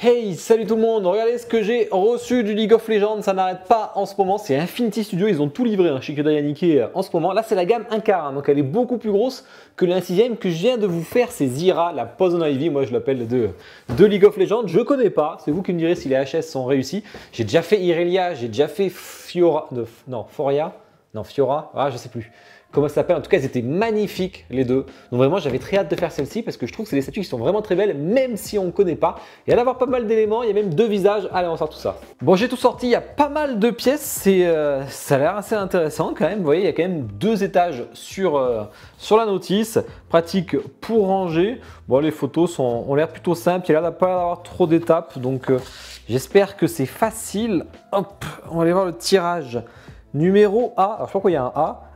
Hey, salut tout le monde, regardez ce que j'ai reçu du League of Legends, ça n'arrête pas en ce moment, c'est Infinity Studio, ils ont tout livré chez Kyodai Yannick en ce moment. Là c'est la gamme 1 quart, donc elle est beaucoup plus grosse que la 1/6 que je viens de vous faire, c'est Zyra, la Poison Ivy, moi je l'appelle de League of Legends, je connais pas, c'est vous qui me direz si les HS sont réussis. J'ai déjà fait Irelia, j'ai déjà fait Fiora, je sais plus comment ça s'appelle, en tout cas elles étaient magnifiques les deux, donc vraiment j'avais très hâte de faire celle-ci parce que je trouve que c'est des statues qui sont vraiment très belles même si on ne connaît pas, il y a d'avoir pas mal d'éléments, il y a même deux visages, allez on sort tout ça. Bon j'ai tout sorti, il y a pas mal de pièces, ça a l'air assez intéressant quand même, vous voyez il y a quand même deux étages sur la notice, pratique pour ranger, bon les photos ont l'air plutôt simples, il y a l'air de pas avoir trop d'étapes donc j'espère que c'est facile. Hop, on va aller voir le tirage. Numéro A, alors je sais pas pourquoi il y a un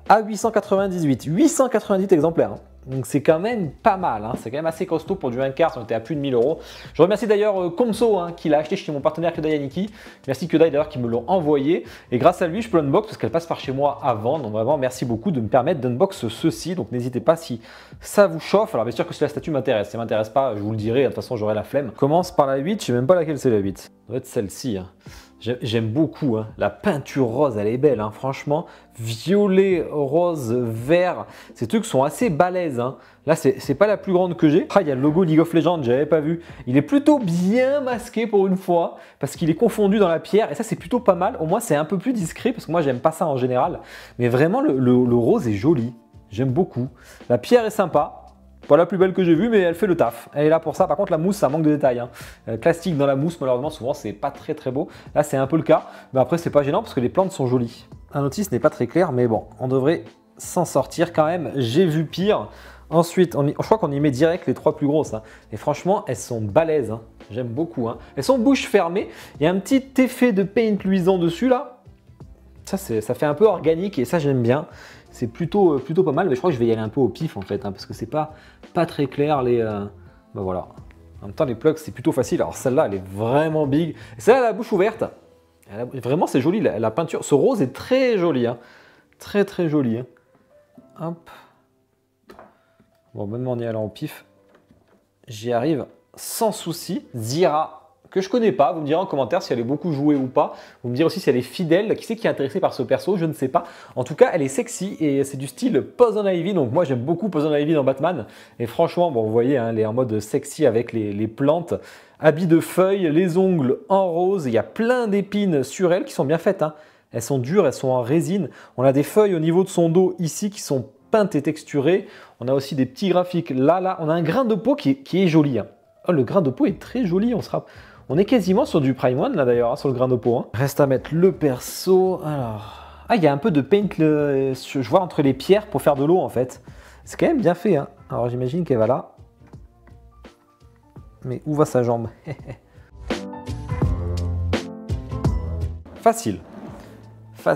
A 898, 898 exemplaires. Hein. Donc c'est quand même pas mal, hein. C'est quand même assez costaud pour du 1 quart, on était à plus de 1000 €. Je remercie d'ailleurs Komso qui l'a acheté chez mon partenaire Kyodai Yannick. Merci Kyodai d'ailleurs qui me l'ont envoyé. Et grâce à lui, je peux l'unbox parce qu'elle passe par chez moi avant. Donc vraiment merci beaucoup de me permettre d'unbox ceci. Donc n'hésitez pas si ça vous chauffe. Alors bien sûr que si la statue m'intéresse, si ça ne m'intéresse pas, je vous le dirai, de toute façon j'aurai la flemme. Je commence par la 8, je sais même pas laquelle c'est la 8. Ça doit être celle-ci. Hein. J'aime beaucoup, hein. La peinture rose, elle est belle, hein. Franchement. Violet, rose, vert, ces trucs sont assez balèzes. Hein. Là, c'est pas la plus grande que j'ai. Ah, il y a le logo League of Legends, j'avais pas vu. Il est plutôt bien masqué pour une fois, parce qu'il est confondu dans la pierre, et ça, c'est plutôt pas mal. Au moins, c'est un peu plus discret, parce que moi, j'aime pas ça en général. Mais vraiment, le rose est joli. J'aime beaucoup. La pierre est sympa. Pas la plus belle que j'ai vue, mais elle fait le taf. Elle est là pour ça. Par contre, la mousse, ça manque de détails. Hein. Classique dans la mousse, malheureusement, souvent, c'est pas très très beau. Là, c'est un peu le cas. Mais après, c'est pas gênant parce que les plantes sont jolies. La notice n'est pas très claire, mais bon, on devrait s'en sortir quand même. J'ai vu pire. Ensuite, je crois qu'on y met direct les trois plus grosses. Hein. Et franchement, elles sont balèzes. Hein. J'aime beaucoup. Hein. Elles sont bouche fermée. Il y a un petit effet de paint luisant dessus, là. Ça fait un peu organique et ça, j'aime bien. C'est plutôt pas mal, mais je crois que je vais y aller un peu au pif en fait, hein, parce que c'est pas très clair les. Ben voilà. En même temps, les plugs c'est plutôt facile. Alors celle-là, elle est vraiment big. Celle-là, elle a la bouche ouverte. Vraiment, c'est joli. La peinture, ce rose est très joli, hein. Très très joli. Hein. Hop. Bon, même en y allant au pif, j'y arrive sans souci. Zyra. Que je connais pas, vous me direz en commentaire si elle est beaucoup jouée ou pas. Vous me direz aussi si elle est fidèle, qui c'est qui est intéressé par ce perso, je ne sais pas. En tout cas, elle est sexy et c'est du style Poison Ivy, donc moi j'aime beaucoup Poison Ivy dans Batman. Et franchement, bon vous voyez, hein, elle est en mode sexy avec les plantes, habits de feuilles, les ongles en rose, il y a plein d'épines sur elle qui sont bien faites. Hein. Elles sont dures, elles sont en résine. On a des feuilles au niveau de son dos ici qui sont peintes et texturées. On a aussi des petits graphiques là. On a un grain de peau qui est joli. Hein. Oh, le grain de peau est très joli, on est quasiment sur du Prime One là d'ailleurs, hein, sur le grain de peau. Hein. Reste à mettre le perso. Alors, il y a un peu de paint, je vois entre les pierres pour faire de l'eau en fait. C'est quand même bien fait. Hein. Alors j'imagine qu'elle va là. Mais où va sa jambe? Facile.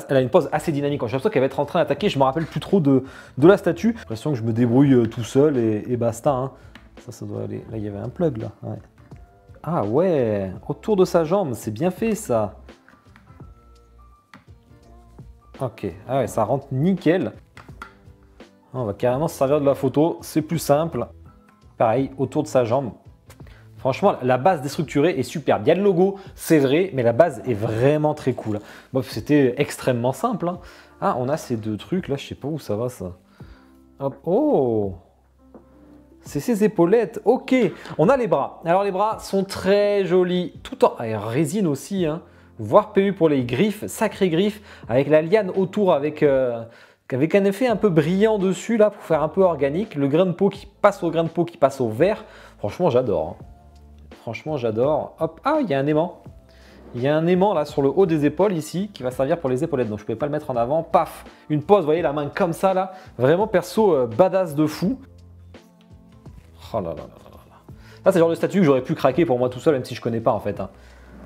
Elle a une pose assez dynamique. J'ai l'impression qu'elle va être en train d'attaquer. Je me rappelle plus trop de la statue. J'ai l'impression que je me débrouille tout seul et basta. Hein. Ça doit aller. Là, il y avait un plug là. Ouais. Ah ouais, autour de sa jambe, c'est bien fait ça. Ok, ah ouais, ça rentre nickel. On va carrément se servir de la photo, c'est plus simple. Pareil, autour de sa jambe. Franchement, la base déstructurée est superbe. Il y a le logo, c'est vrai, mais la base est vraiment très cool. Bon, c'était extrêmement simple. Hein. Ah, on a ces deux trucs là, je sais pas où ça va ça. Hop, oh! C'est ses épaulettes, ok. On a les bras. Alors les bras sont très jolis, tout en résine aussi, hein. Voire PU pour les griffes, sacrées griffes, avec la liane autour, avec un effet un peu brillant dessus là pour faire un peu organique. Le grain de peau qui passe au grain de peau qui passe au vert. Franchement, j'adore. Hein. Franchement, j'adore. Hop, ah, il y a un aimant. Il y a un aimant là sur le haut des épaules ici qui va servir pour les épaulettes. Donc je ne pouvais pas le mettre en avant. Paf, une pose, vous voyez la main comme ça là. Vraiment perso badass de fou. Oh là là là là. Là, c'est le genre de statue que j'aurais pu craquer pour moi tout seul, même si je connais pas en fait. Hein.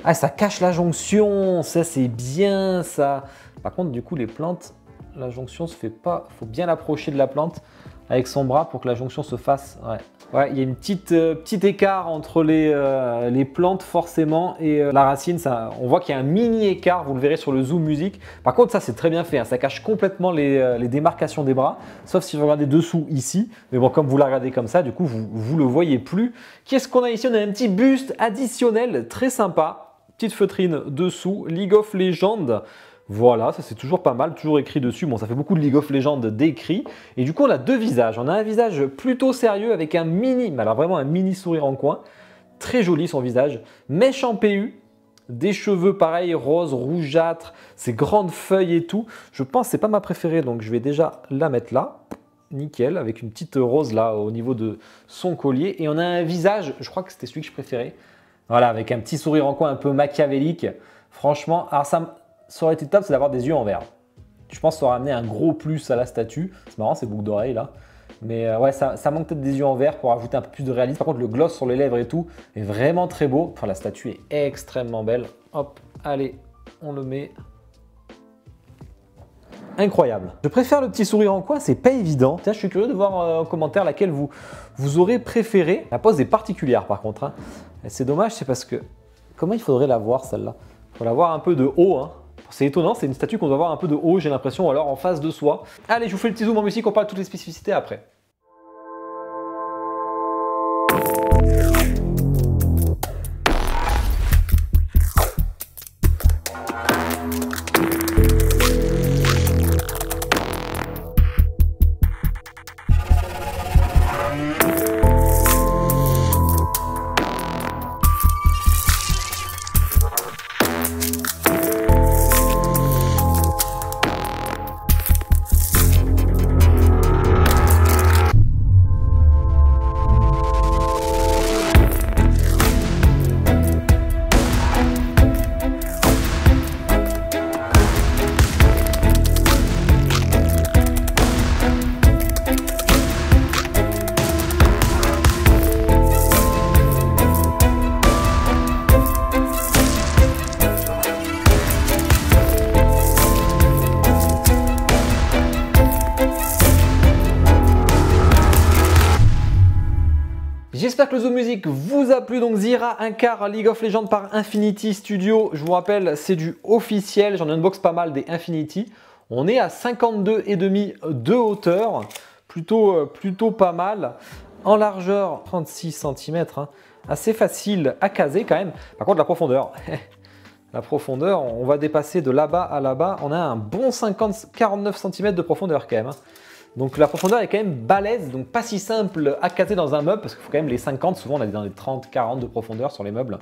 Ah, ça cache la jonction, ça c'est bien ça. Par contre, du coup, les plantes, la jonction se fait pas. Il faut bien l'approcher de la plante avec son bras pour que la jonction se fasse. Ouais. Ouais, il y a une petit écart entre les plantes forcément et la racine. Ça, on voit qu'il y a un mini écart, vous le verrez sur le zoom musique. Par contre, ça c'est très bien fait, hein, ça cache complètement les démarcations des bras, sauf si vous regardez dessous ici. Mais bon, comme vous la regardez comme ça, du coup, vous le voyez plus. Qu'est-ce qu'on a ici? On a un petit buste additionnel, très sympa. Petite feutrine dessous, League of Legends. Voilà, ça c'est toujours pas mal, toujours écrit dessus. Bon, ça fait beaucoup de League of Legends décrit. Et du coup, on a deux visages. On a un visage plutôt sérieux avec un mini, mais alors vraiment un mini sourire en coin. Très joli son visage. Mèche en PU, des cheveux pareil, rose, rougeâtre, ces grandes feuilles et tout. Je pense que c'est pas ma préférée, donc je vais déjà la mettre là. Nickel, avec une petite rose là au niveau de son collier. Et on a un visage, je crois que c'était celui que je préférais. Voilà, avec un petit sourire en coin un peu machiavélique. Franchement, alors ça aurait été top, c'est d'avoir des yeux en vert. Je pense que ça aurait amené un gros plus à la statue. C'est marrant ces boucles d'oreilles là. Mais ouais, ça manque peut-être des yeux en vert pour ajouter un peu plus de réalisme. Par contre, le gloss sur les lèvres et tout est vraiment très beau. Enfin, la statue est extrêmement belle. Hop, allez, on le met. Incroyable. Je préfère le petit sourire en coin, c'est pas évident. Tiens, je suis curieux de voir en commentaire laquelle vous aurez préféré. La pose est particulière par contre, hein. C'est dommage, c'est parce que... Comment il faudrait la voir celle-là? Il faut la voir un peu de haut, hein. C'est étonnant, c'est une statue qu'on doit voir un peu de haut, j'ai l'impression, ou alors en face de soi. Allez, je vous fais le petit zoom en musique, on parle de toutes les spécificités après. J'espère que le Zoom Music vous a plu. Donc Zyra, un quart League of Legends par Infinity Studio. Je vous rappelle, c'est du officiel. J'en unbox pas mal des Infinity. On est à 52,5 de hauteur. Plutôt pas mal. En largeur, 36 cm. Hein. Assez facile à caser quand même. Par contre, la profondeur. La profondeur, on va dépasser de là-bas à là-bas. On a un bon 49 cm de profondeur quand même. Hein. Donc la profondeur est quand même balèze, donc pas si simple à caser dans un meuble parce qu'il faut quand même les 50, souvent on est dans les 30-40 de profondeur sur les meubles.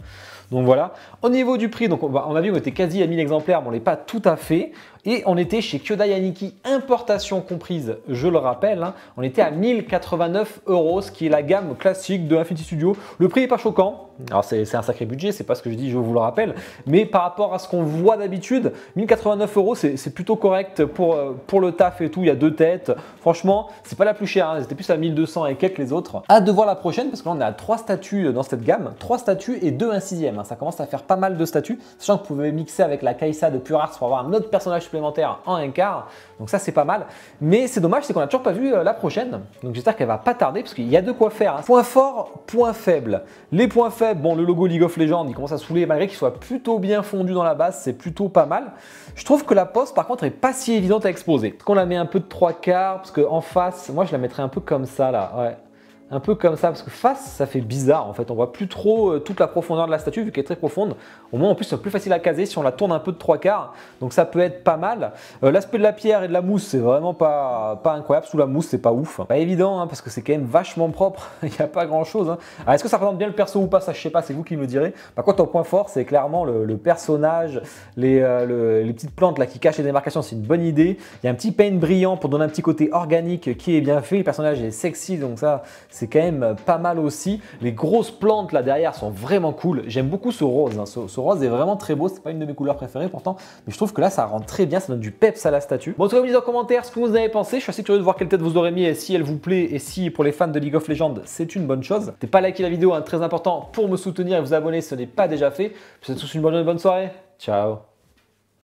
Donc voilà. Au niveau du prix, donc on a vu qu'on était quasi à 1000 exemplaires, mais on n'est pas tout à fait. Et on était chez Kyodai Aniki, importation comprise, je le rappelle. Hein, on était à 1089 €, ce qui est la gamme classique de Infinity Studio. Le prix n'est pas choquant. Alors c'est un sacré budget, c'est pas ce que je dis, je vous le rappelle. Mais par rapport à ce qu'on voit d'habitude, 1089 €, c'est plutôt correct pour le taf et tout. Il y a deux têtes. Franchement, c'est pas la plus chère. Hein, c'était plus à 1200 et quelques les autres. Hâte de voir la prochaine parce que là on est à 3 statues dans cette gamme. 3 statues et 2 1/6. Hein, ça commence à faire pas mal de statues. Sachant que vous pouvez mixer avec la Kai'Sa de Pure Arts pour avoir un autre personnage supplémentaire en un quart, donc ça c'est pas mal, mais c'est dommage, c'est qu'on n'a toujours pas vu la prochaine, donc j'espère qu'elle va pas tarder parce qu'il y a de quoi faire. Hein. Point fort, point faible. Les points faibles, bon, le logo League of Legends il commence à saouler malgré qu'il soit plutôt bien fondu dans la base, c'est plutôt pas mal. Je trouve que la pose par contre est pas si évidente à exposer. Qu'on la met un peu de 3 quarts parce qu'en face, moi je la mettrais un peu comme ça là, ouais. Un peu comme ça, parce que face, ça fait bizarre en fait. On voit plus trop toute la profondeur de la statue vu qu'elle est très profonde. Au moins, en plus, c'est plus facile à caser si on la tourne un peu de 3 quarts. Donc ça peut être pas mal. L'aspect de la pierre et de la mousse, c'est vraiment pas incroyable. Sous la mousse, c'est pas ouf. Pas évident, hein, parce que c'est quand même vachement propre. Il n'y a pas grand chose. Hein. Alors, est-ce que ça représente bien le perso ou pas? Ça, je sais pas, c'est vous qui me direz. Par contre, en point fort, c'est clairement le personnage, les petites plantes là qui cachent les démarcations, c'est une bonne idée. Il y a un petit paint brillant pour donner un petit côté organique qui est bien fait. Le personnage est sexy, donc ça, c'est quand même pas mal aussi. Les grosses plantes là derrière sont vraiment cool. J'aime beaucoup ce rose. Hein. Ce rose est vraiment très beau. C'est pas une de mes couleurs préférées pourtant, mais je trouve que là ça rend très bien. Ça donne du peps à la statue. Bon, vous me dites en commentaire ce que vous en avez pensé. Je suis assez curieux de voir quelle tête vous aurez mis et si elle vous plaît et si pour les fans de League of Legends c'est une bonne chose. N'hésitez pas à liker la vidéo, hein, très important pour me soutenir et vous abonner si ce n'est pas déjà fait. Je vous souhaite tous une bonne soirée. Ciao.